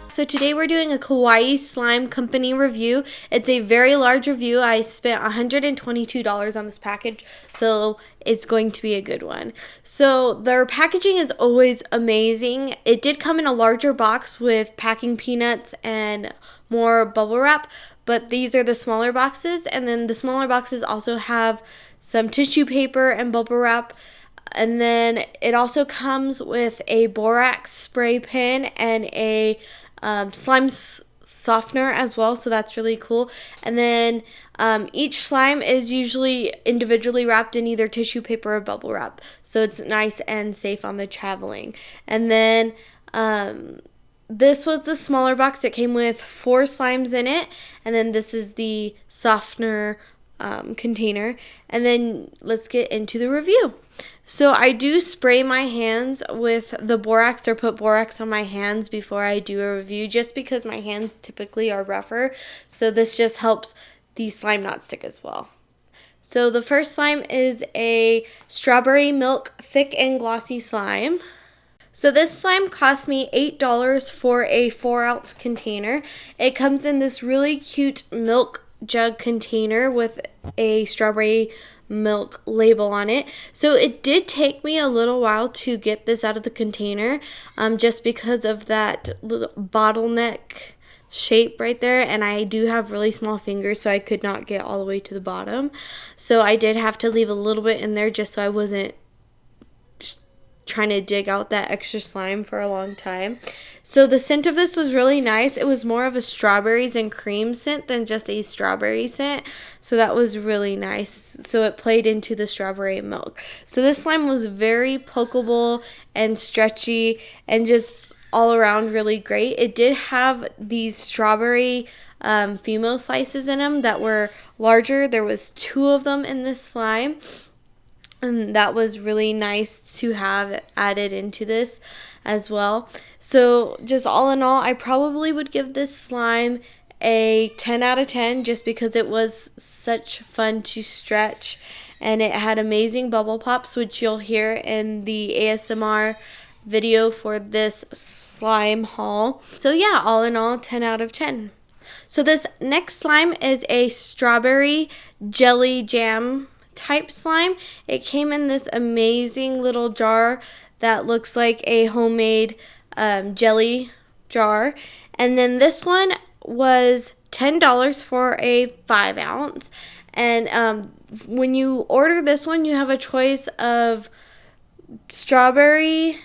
So today we're doing a Kawaii slime company review. It's a very large review. I spent $122 on this package, so it's going to be a good one. So their packaging is always amazing. It did come in a larger box with packing peanuts and more bubble wrap, but these are the smaller boxes, and then the smaller boxes also have some tissue paper and bubble wrap. And then it also comes with a borax spray pen and a slime softener as well, so that's really cool. And then each slime is usually individually wrapped in either tissue paper or bubble wrap, so it's nice and safe on the traveling. And then this was the smaller box. It came with 4 slimes in it, and then this is the softener container. And then let's get into the review. So I do spray my hands with the borax, or put borax on my hands before I do a review, just because my hands typically are rougher. So this just helps the slime not stick as well. So the first slime is a strawberry milk thick and glossy slime. So this slime cost me $8 for a 4-ounce container. It comes in this really cute milk jug container with a strawberry milk label on it. So it did take me a little while to get this out of the container, just because of that little bottleneck shape right there, and I do have really small fingers, so I could not get all the way to the bottom. So I did have to leave a little bit in there just so I wasn't trying to dig out that extra slime for a long time. So the scent of this was really nice. It was more of a strawberries and cream scent than just a strawberry scent, so that was really nice. So it played into the strawberry milk. So this slime was very pokeable and stretchy and just all around really great. It did have these strawberry female slices in them that were larger. There was 2 of them in this slime, and that was really nice to have added into this as well. So just all in all, I probably would give this slime a 10 out of 10 just because it was such fun to stretch, and it had amazing bubble pops, which you'll hear in the ASMR video for this slime haul. So yeah, all in all, 10 out of 10. So this next slime is a strawberry jelly jam type slime. It came in this amazing little jar that looks like a homemade jelly jar, and then this one was $10 for a 5-ounce. And when you order this one, you have a choice of strawberry,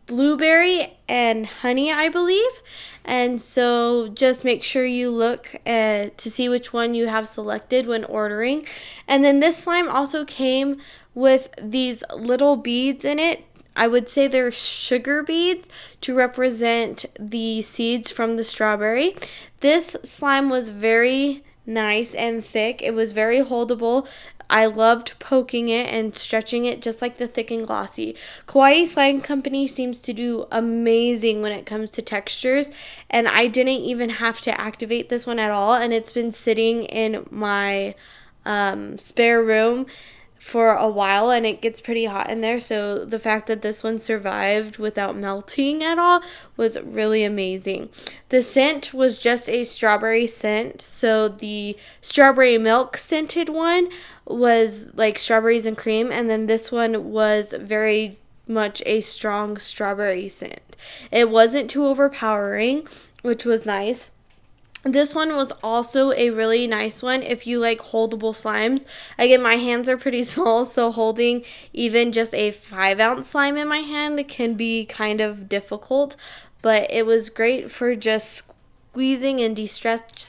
blueberry, and honey, I believe. And so just make sure you look to see which one you have selected when ordering. And then this slime also came with these little beads in it. I would say they're sugar beads to represent the seeds from the strawberry. This slime was very nice and thick. It was very holdable. I loved poking it and stretching it just like the thick and glossy. Kawaii Slime Company seems to do amazing when it comes to textures, and I didn't even have to activate this one at all, and it's been sitting in my spare room for a while, and it gets pretty hot in there, so the fact that this one survived without melting at all was really amazing. The scent was just a strawberry scent, so the strawberry milk scented one was like strawberries and cream, and then this one was very much a strong strawberry scent. It wasn't too overpowering, which was nice. This one was also a really nice one if you like holdable slimes. Again, my hands are pretty small, so holding even just a 5-ounce slime in my hand can be kind of difficult, but it was great for just squeezing and de-stressing.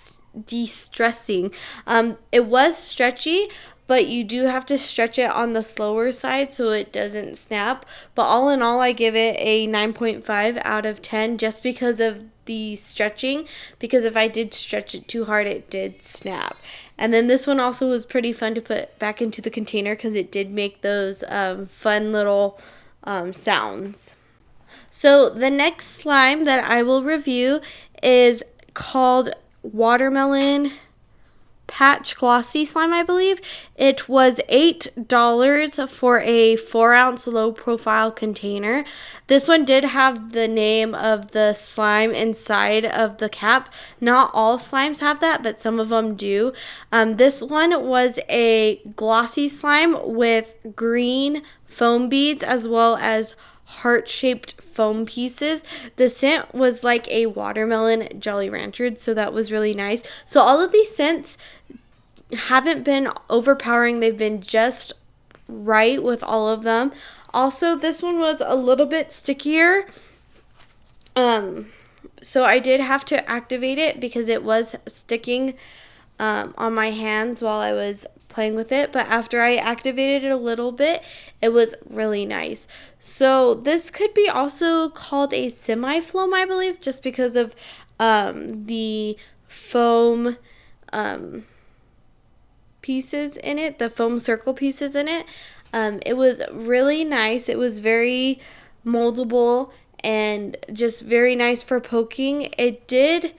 It was stretchy, but you do have to stretch it on the slower side so it doesn't snap. But all in all, I give it a 9.5 out of 10 just because of the stretching, because if I did stretch it too hard, it did snap. And then this one also was pretty fun to put back into the container because it did make those fun little sounds. So the next slime that I will review is called watermelon Patch Glossy Slime, I believe. It was $8 for a 4-ounce low profile container. This one did have the name of the slime inside of the cap. Not all slimes have that, but some of them do. This one was a glossy slime with green foam beads as well as heart-shaped foam pieces. The scent was like a watermelon Jolly Rancher, so that was really nice. So all of these scents haven't been overpowering. They've been just right with all of them. Also, this one was a little bit stickier. So I did have to activate it because it was sticking on my hands while I was playing with it, but after I activated it a little bit, it was really nice. So this could be also called a semi-foam, I believe, just because of the foam pieces in it, the foam circle pieces in it. It was really nice. It was very moldable and just very nice for poking. It did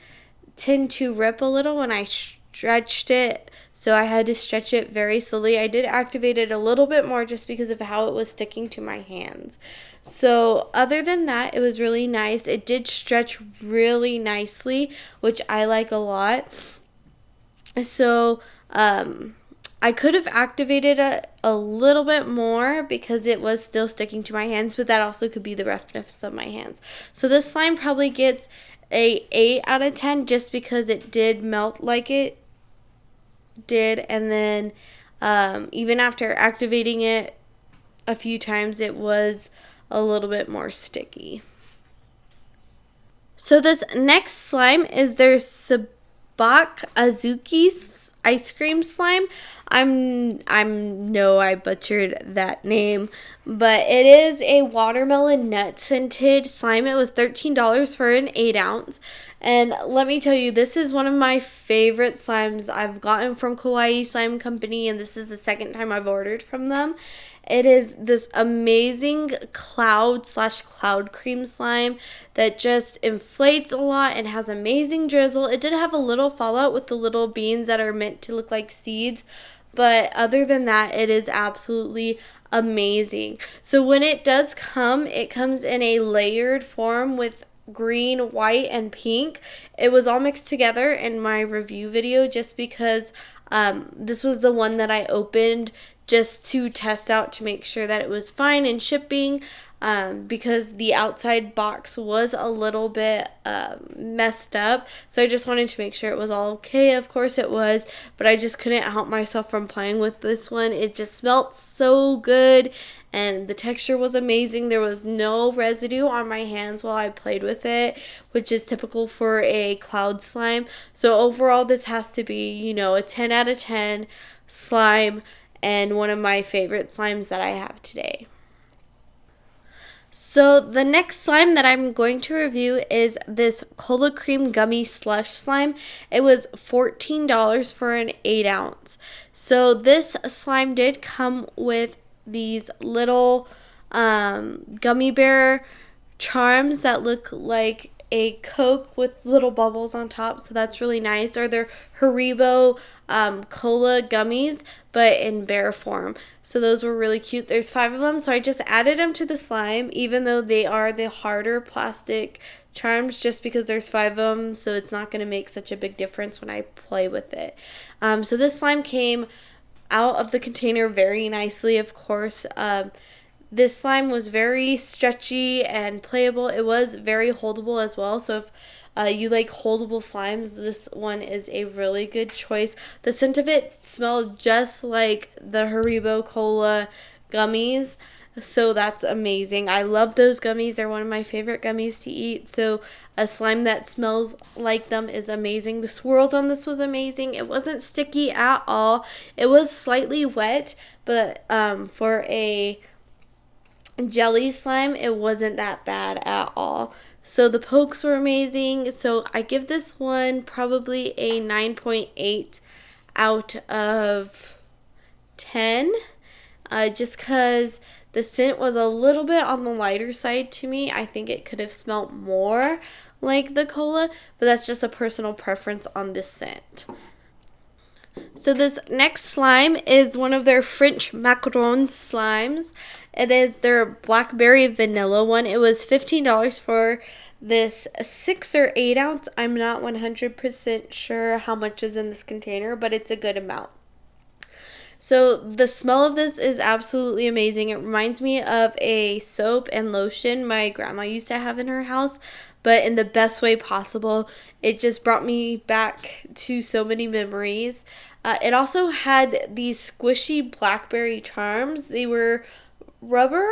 tend to rip a little when I stretched it, so I had to stretch it very slowly. I did activate it a little bit more just because of how it was sticking to my hands. So other than that, it was really nice. It did stretch really nicely, which I like a lot. So I could have activated it a little bit more because it was still sticking to my hands, but that also could be the roughness of my hands. So this slime probably gets a 8 out of 10 just because it did melt like it did, and then even after activating it a few times, it was a little bit more sticky. So this next slime is their Sabak Azuki ice cream slime. I butchered that name, but it is a watermelon nut scented slime. It was $13 for an 8-ounce. And let me tell you, this is one of my favorite slimes I've gotten from Kawaii Slime Company, and this is the second time I've ordered from them. It is this amazing cloud cream slime that just inflates a lot and has amazing drizzle. It did have a little fallout with the little beans that are meant to look like seeds, but other than that, it is absolutely amazing. So when it does come, it comes in a layered form with green, white, and pink. It was all mixed together in my review video just because this was the one that I opened just to test out to make sure that it was fine in shipping, because the outside box was a little bit messed up. So I just wanted to make sure it was all okay. Of course it was, but I just couldn't help myself from playing with this one. It just smelled so good and the texture was amazing. There was no residue on my hands while I played with it, which is typical for a cloud slime. So overall, this has to be, a 10 out of 10 slime and one of my favorite slimes that I have today. So the next slime that I'm going to review is this Cola Cream Gummy Slush Slime. It was $14 for an 8-ounce. So this slime did come with these little gummy bear charms that look like a Coke with little bubbles on top, so that's really nice. Or they're Haribo cola gummies, but in bear form. So those were really cute. There's 5 of them, so I just added them to the slime, even though they are the harder plastic charms, just because there's 5 of them, so it's not going to make such a big difference when I play with it. So this slime came out of the container very nicely, of course. This slime was very stretchy and playable. It was very holdable as well, so if you like holdable slimes, this one is a really good choice. The scent of it smelled just like the Haribo Cola gummies, so that's amazing. I love those gummies. They're one of my favorite gummies to eat, so a slime that smells like them is amazing. The swirls on this was amazing. It wasn't sticky at all. It was slightly wet, but for a jelly slime, it wasn't that bad at all. So the pokes were amazing. So I give this one probably a 9.8 out of 10, just because the scent was a little bit on the lighter side to me. I think it could have smelled more like the cola, but that's just a personal preference on this scent. So this next slime is one of their French macaron slimes. It is their blackberry vanilla one. It was $15 for this 6 or 8 ounce. I'm not 100% sure how much is in this container, but it's a good amount. So the smell of this is absolutely amazing. It reminds me of a soap and lotion my grandma used to have in her house, but in the best way possible. It just brought me back to so many memories. It also had these squishy blackberry charms. They were rubber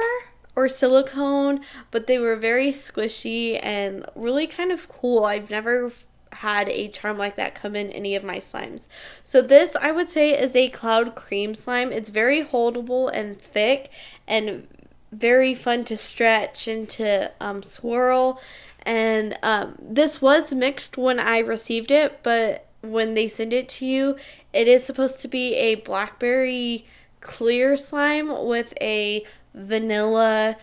or silicone, but they were very squishy and really kind of cool. I've never had a charm like that come in any of my slimes. So this, I would say, is a cloud cream slime. It's very holdable and thick and very fun to stretch and to swirl. And this was mixed when I received it, but when they send it to you, it is supposed to be a blackberry clear slime with a vanilla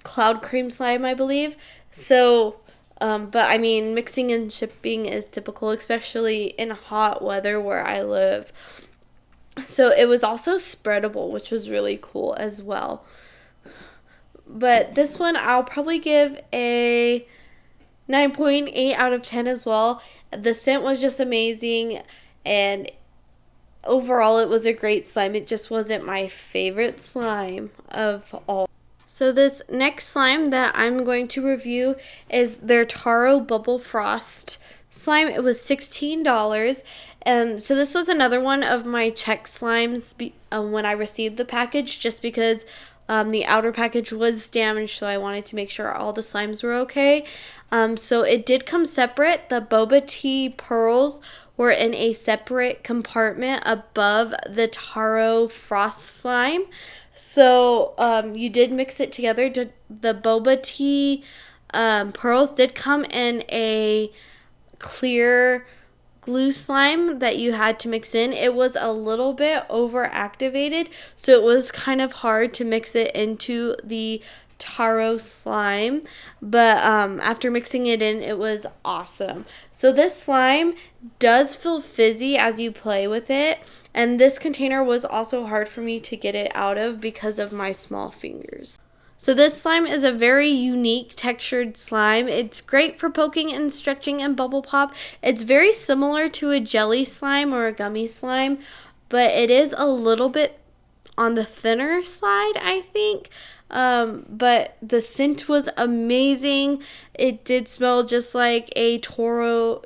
cloud cream slime, I believe. So but I mean, mixing and shipping is typical, especially in hot weather where I live. So it was also spreadable, which was really cool as well. But this one I'll probably give a 9.8 out of 10 as well. The scent was just amazing, and overall it was a great slime. It just wasn't my favorite slime of all. So this next slime that I'm going to review is their Taro Bubble Frost slime. It was $16. So this was another one of my check slimes when I received the package, just because the outer package was damaged, so I wanted to make sure all the slimes were okay. So it did come separate. The boba tea pearls were in a separate compartment above the Taro Frost slime. So you did mix it together. The boba tea pearls did come in a clear glue slime that you had to mix in. It was a little bit over activated, so it was kind of hard to mix it into the taro slime, but after mixing it in, it was awesome. So this slime does feel fizzy as you play with it, and this container was also hard for me to get it out of because of my small fingers. So this slime is a very unique textured slime. It's great for poking and stretching and bubble pop. It's very similar to a jelly slime or a gummy slime, but it is a little bit on the thinner side, I think. But the scent was amazing. It did smell just like a taro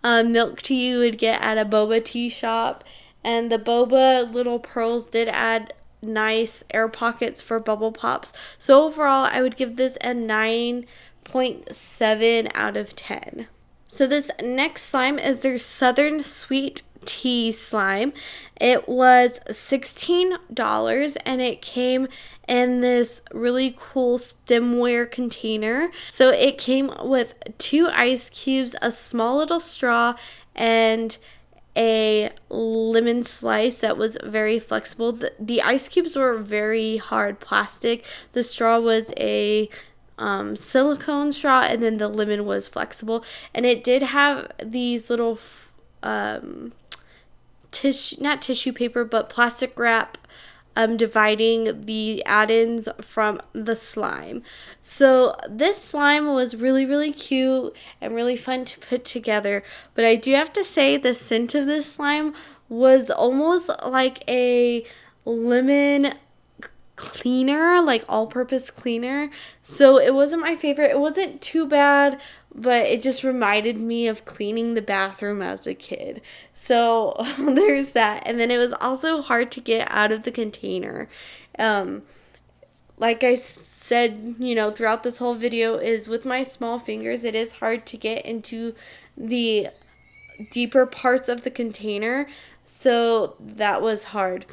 milk tea you would get at a boba tea shop. And the boba little pearls did add nice air pockets for bubble pops. So overall, I would give this a 9.7 out of 10. So this next slime is their Southern Sweet Tea slime. It was $16 and it came in this really cool stemware container. So it came with 2 ice cubes, a small little straw, and a lemon slice that was very flexible. The ice cubes were very hard plastic. The straw was a silicone straw, and then the lemon was flexible. And it did have these little not tissue paper, but plastic wrap dividing the add-ins from the slime. So this slime was really, really cute and really fun to put together. But I do have to say the scent of this slime was almost like a lemon cleaner, like all-purpose cleaner. So it wasn't my favorite. It wasn't too bad, but it just reminded me of cleaning the bathroom as a kid. So there's that. And then it was also hard to get out of the container. Like I said, throughout this whole video, is with my small fingers, it is hard to get into the deeper parts of the container. So that was hard.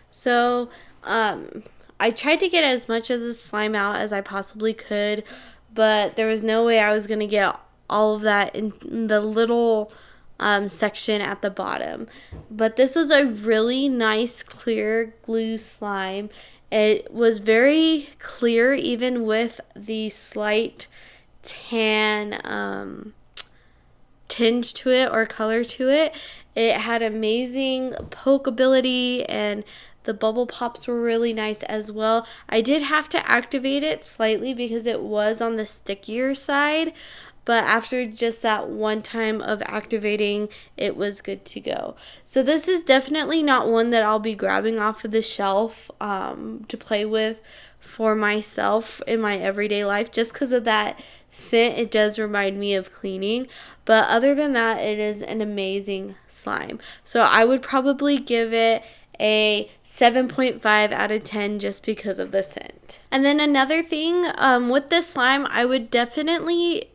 So I tried to get as much of the slime out as I possibly could, but there was no way I was going to get all of that in the little section at the bottom. But this was a really nice clear glue slime. It was very clear even with the slight tan tinge to it or color to it. It had amazing poke ability, and the bubble pops were really nice as well. I did have to activate it slightly because it was on the stickier side, but after just that one time of activating, it was good to go. So this is definitely not one that I'll be grabbing off of the shelf to play with for myself in my everyday life, just because of that scent. It does remind me of cleaning, but other than that, it is an amazing slime. So I would probably give it a 7.5 out of 10 just because of the scent. And then another thing with this slime, I would definitely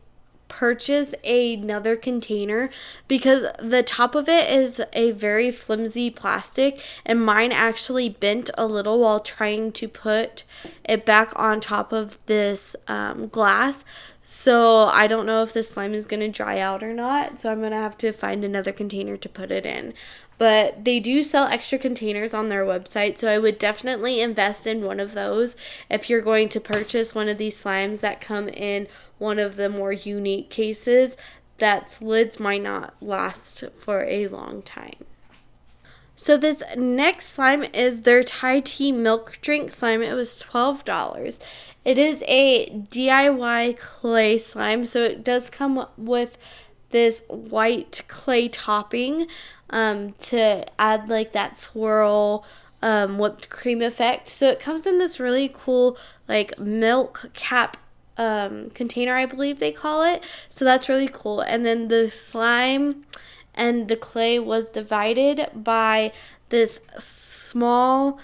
purchase another container because the top of it is a very flimsy plastic, and mine actually bent a little while trying to put it back on top of this glass. So I don't know if this slime is going to dry out or not, so I'm going to have to find another container to put it in. But they do sell extra containers on their website, so I would definitely invest in one of those if you're going to purchase one of these slimes that come in one of the more unique cases that lids might not last for a long time. So this next slime is their Thai tea milk drink slime. It was $12. It is a DIY clay slime, so it does come with this white clay topping to add like that swirl whipped cream effect. So it comes in this really cool like milk cap container, I believe they call it. So that's really cool. And then the slime and the clay was divided by this small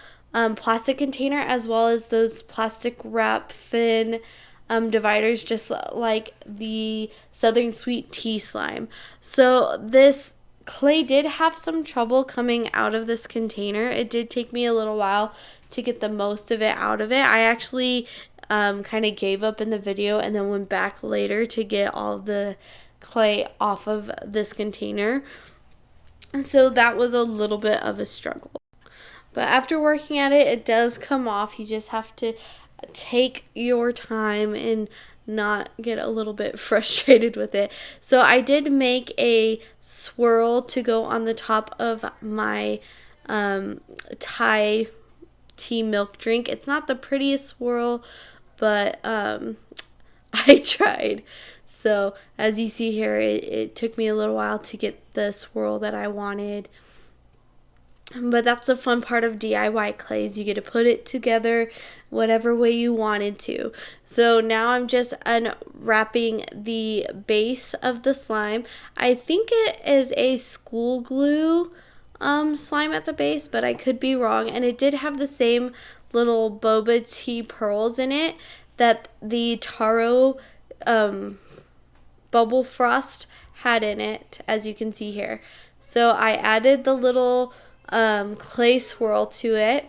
plastic container, as well as those plastic wrap thin dividers, just like the Southern Sweet Tea slime. So this clay did have some trouble coming out of this container. It did take me a little while to get the most of it out of it. I actually kind of gave up in the video and then went back later to get all the clay off of this container. So that was a little bit of a struggle. But after working at it, it does come off. You just have to take your time and not get a little bit frustrated with it. So I did make a swirl to go on the top of my Thai tea milk drink. It's not the prettiest swirl, but I tried. So as you see here, it took me a little while to get the swirl that I wanted. But that's the fun part of DIY clays. You get to put it together whatever way you wanted to. So now I'm just unwrapping the base of the slime. I think it is a school glue slime at the base, but I could be wrong. And it did have the same little boba tea pearls in it that the taro bubble frost had in it, as you can see here. So I added the little clay swirl to it,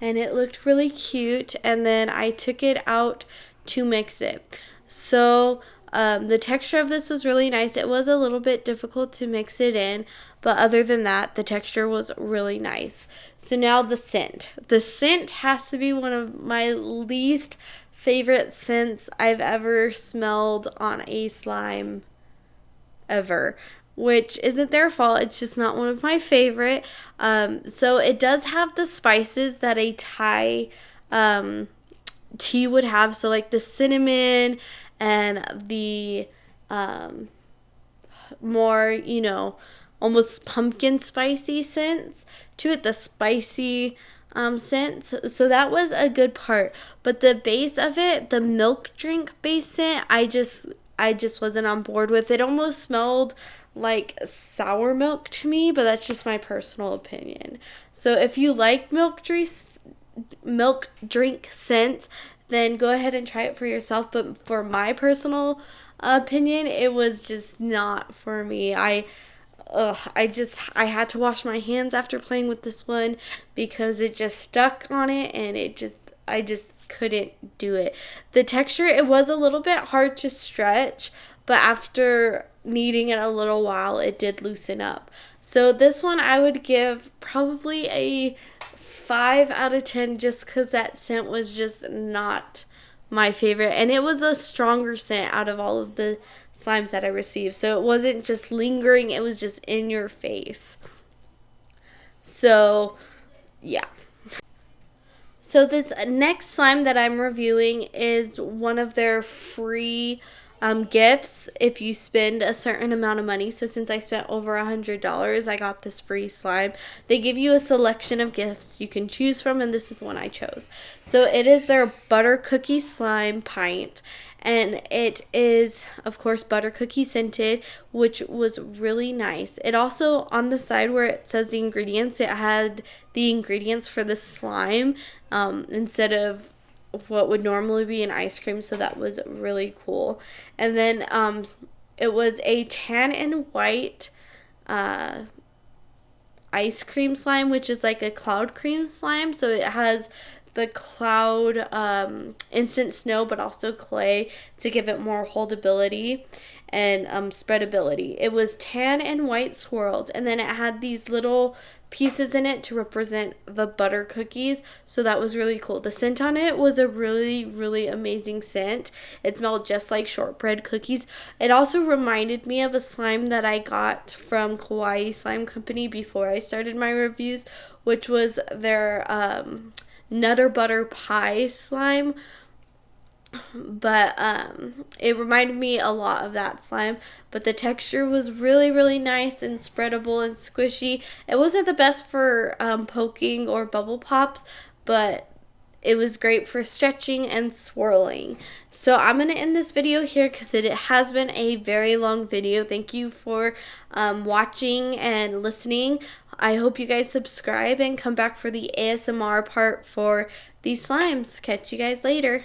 and it looked really cute, and then I took it out to mix it. So the texture of this was really nice. It was a little bit difficult to mix it in, but other than that, the texture was really nice. So now the scent. The scent has to be one of my least favorite scents I've ever smelled on a slime ever, which isn't their fault. It's just not one of my favorite. So it does have the spices that a Thai tea would have. So like the cinnamon and the more, almost pumpkin spicy scents to it, the spicy scents. So that was a good part. But the base of it, the milk drink base scent, I just wasn't on board with. It almost smelled like sour milk to me, but that's just my personal opinion. So if you like milk drink scents, then go ahead and try it for yourself. But for my personal opinion, it was just not for me. I had to wash my hands after playing with this one because it just stuck on it, and I just couldn't do it. The texture, it was a little bit hard to stretch, but after kneading it a little while, it did loosen up. So this one I would give probably a 5 out of 10 just because that scent was just not my favorite, and it was a stronger scent out of all of the slimes that I received. So it wasn't just lingering, it was just in your face. So, yeah. So this next slime that I'm reviewing is one of their free gifts if you spend a certain amount of money. So since I spent over $100, I got this free slime. They give you a selection of gifts you can choose from, and this is one I chose. So it is their butter cookie slime pint. And it is, of course, butter cookie scented, which was really nice. It also, on the side where it says the ingredients, it had the ingredients for the slime instead of what would normally be an ice cream. So that was really cool. And then it was a tan and white ice cream slime, which is like a cloud cream slime. So it has the cloud instant snow, but also clay to give it more holdability and spreadability. It was tan and white swirled, and then it had these little pieces in it to represent the butter cookies. So that was really cool. The scent on it was a really, really amazing scent. It smelled just like shortbread cookies. It also reminded me of a slime that I got from Kawaii Slime Company before I started my reviews, which was their Nutter Butter Pie slime. But it reminded me a lot of that slime, but the texture was really, really nice and spreadable and squishy. It wasn't the best for poking or bubble pops, but it was great for stretching and swirling. So I'm going to end this video here because it has been a very long video. Thank you for watching and listening. I hope you guys subscribe and come back for the ASMR part for these slimes. Catch you guys later.